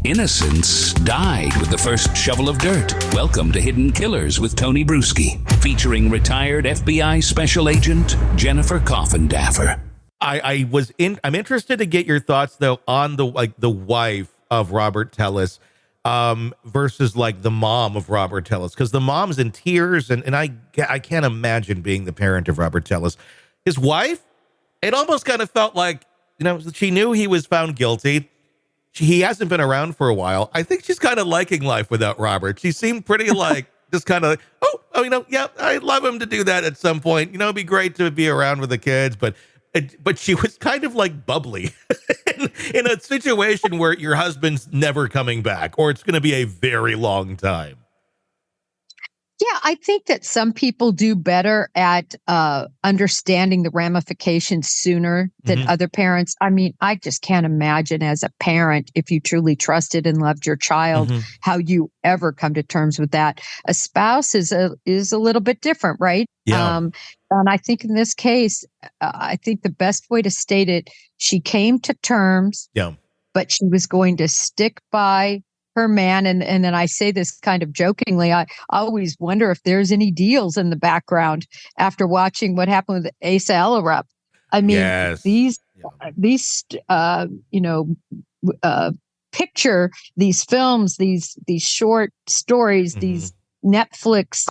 Innocence died with the first shovel of dirt. Welcome to Hidden Killers with Tony Brueski, featuring retired FBI Special Agent Jennifer Coffindaffer. I'm interested to get your thoughts though on the wife of Robert Tellis versus like the mom of Robert Tellis, because the mom's in tears and I can't imagine being the parent of Robert Tellis. His wife, it almost kind of felt like, she knew he was found guilty. He hasn't been around for a while. I think she's kind of liking life without Robert. She seemed pretty like just kind of, I'd love him to do that at some point. It'd be great to be around with the kids, but she was kind of like bubbly in a situation where your husband's never coming back, or it's going to be a very long time. Yeah, I think that some people do better at understanding the ramifications sooner than other parents. I mean, I just can't imagine as a parent, if you truly trusted and loved your child, how you ever come to terms with that. A spouse is a little bit different, right? Yeah. And I think in this case, I think the best way to state it, she came to terms, but she was going to stick by her man. And then I say this kind of jokingly, I always wonder if there's any deals in the background after watching what happened with Asa Ellerup. I mean, these picture these films, these short stories, these Netflix,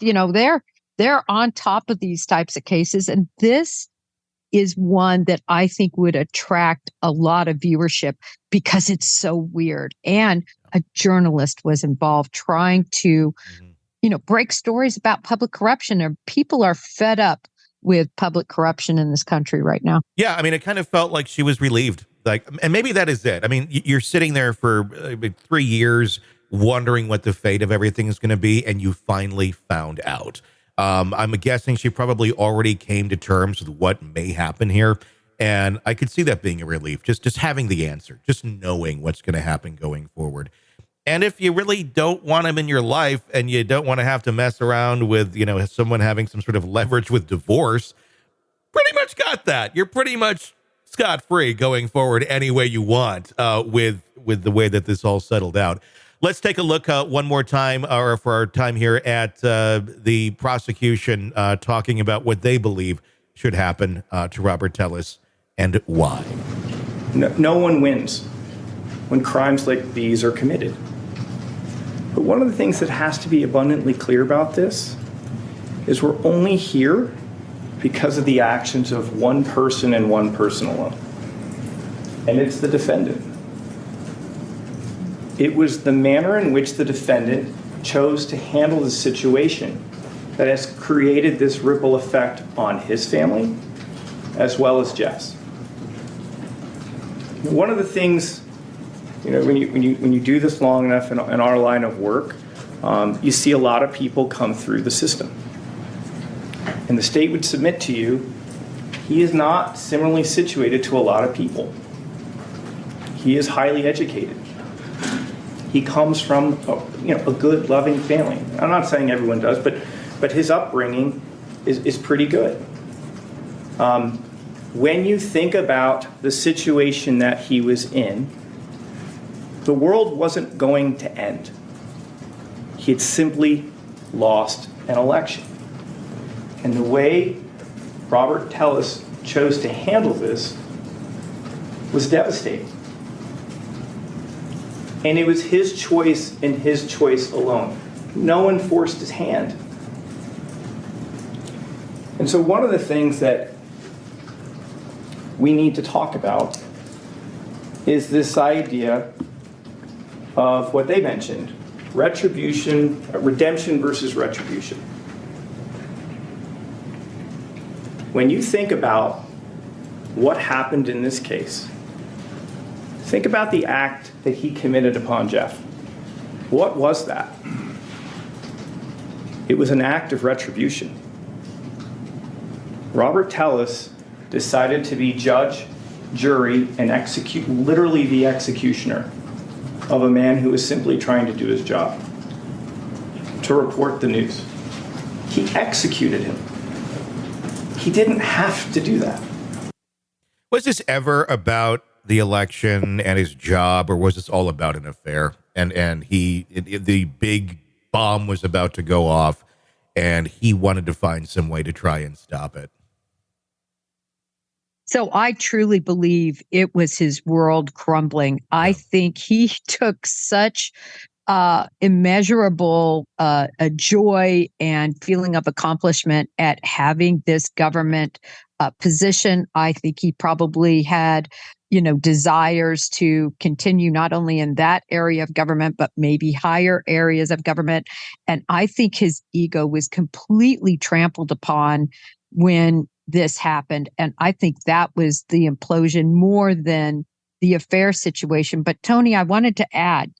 they're on top of these types of cases. And this is one that I think would attract a lot of viewership because it's so weird. And a journalist was involved trying to, break stories about public corruption. Or people are fed up with public corruption in this country right now. Yeah, I mean, it kind of felt like she was relieved. And maybe that is it. I mean, you're sitting there for 3 years wondering what the fate of everything is going to be, and you finally found out. I'm guessing she probably already came to terms with what may happen here. And I could see that being a relief, just having the answer, just knowing what's going to happen going forward. And if you really don't want him in your life and you don't want to have to mess around with, someone having some sort of leverage with divorce, pretty much got that. You're pretty much scot-free going forward any way you want with the way that this all settled out. Let's take a look one more time, or for our time here, at the prosecution talking about what they believe should happen to Robert Tellis and why. No one wins when crimes like these are committed. But one of the things that has to be abundantly clear about this is we're only here because of the actions of one person and one person alone. And it's the defendant. It was the manner in which the defendant chose to handle the situation that has created this ripple effect on his family as well as Jeff's. One of the things, when you do this long enough in our line of work, you see a lot of people come through the system. And the state would submit to you, he is not similarly situated to a lot of people. He is highly educated. He comes from a good, loving family. I'm not saying everyone does, but his upbringing is pretty good. When you think about the situation that he was in, the world wasn't going to end. He had simply lost an election. And the way Robert Tellis chose to handle this was devastating. And it was his choice and his choice alone. No one forced his hand. And so one of the things that we need to talk about is this idea of what they mentioned, retribution, redemption versus retribution. When you think about what happened in this case, think about the act that he committed upon Jeff. What was that? It was an act of retribution. Robert Tellis decided to be judge, jury, and literally the executioner of a man who was simply trying to do his job, to report the news. He executed him. He didn't have to do that. Was this ever about the election and his job, or was this all about an affair? And the big bomb was about to go off, and he wanted to find some way to try and stop it. So I truly believe it was his world crumbling. I think he took such immeasurable a joy and feeling of accomplishment at having this government position. I think he probably had, desires to continue not only in that area of government, but maybe higher areas of government. And I think his ego was completely trampled upon when this happened. And I think that was the implosion more than the affair situation. But Tony, I wanted to add,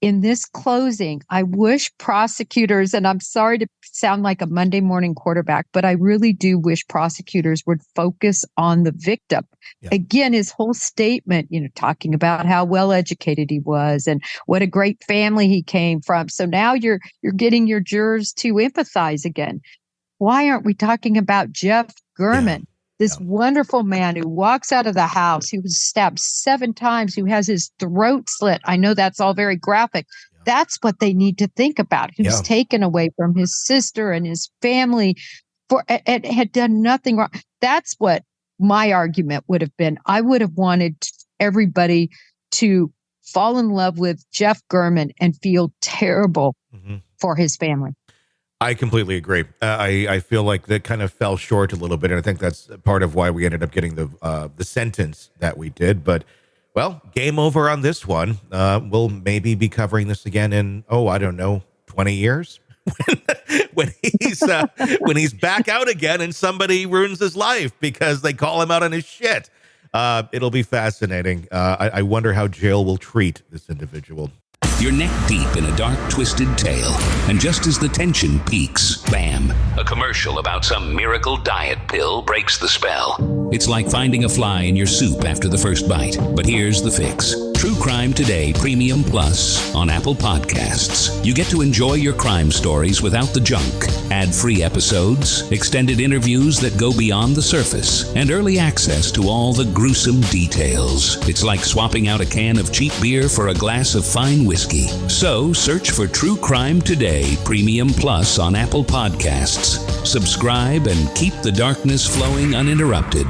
in this closing, I wish prosecutors, and I'm sorry to sound like a Monday morning quarterback, but I really do wish prosecutors would focus on the victim. Yeah. Again, his whole statement, talking about how well educated he was and what a great family he came from. So now you're getting your jurors to empathize again. Why aren't we talking about Jeff German? This wonderful man who walks out of the house, who was stabbed 7 times, who has his throat slit. I know that's all very graphic. Yeah. That's what they need to think about. Who's taken away from his sister and his family and had done nothing wrong. That's what my argument would have been. I would have wanted everybody to fall in love with Jeff German and feel terrible for his family. I completely agree. I feel like that kind of fell short a little bit, and I think that's part of why we ended up getting the sentence that we did. But, well, game over on this one. We'll maybe be covering this again in, 20 years when he's back out again and somebody ruins his life because they call him out on his shit. It'll be fascinating. I wonder how jail will treat this individual. You're neck deep in a dark, twisted tale, and just as the tension peaks, bam, a commercial about some miracle diet pill breaks the spell. It's like finding a fly in your soup after the first bite. But here's the fix. True Crime Today Premium Plus on Apple Podcasts. You get to enjoy your crime stories without the junk, ad-free episodes, extended interviews that go beyond the surface, and early access to all the gruesome details. It's like swapping out a can of cheap beer for a glass of fine whiskey. So search for True Crime Today Premium Plus on Apple Podcasts. Subscribe and keep the darkness flowing uninterrupted.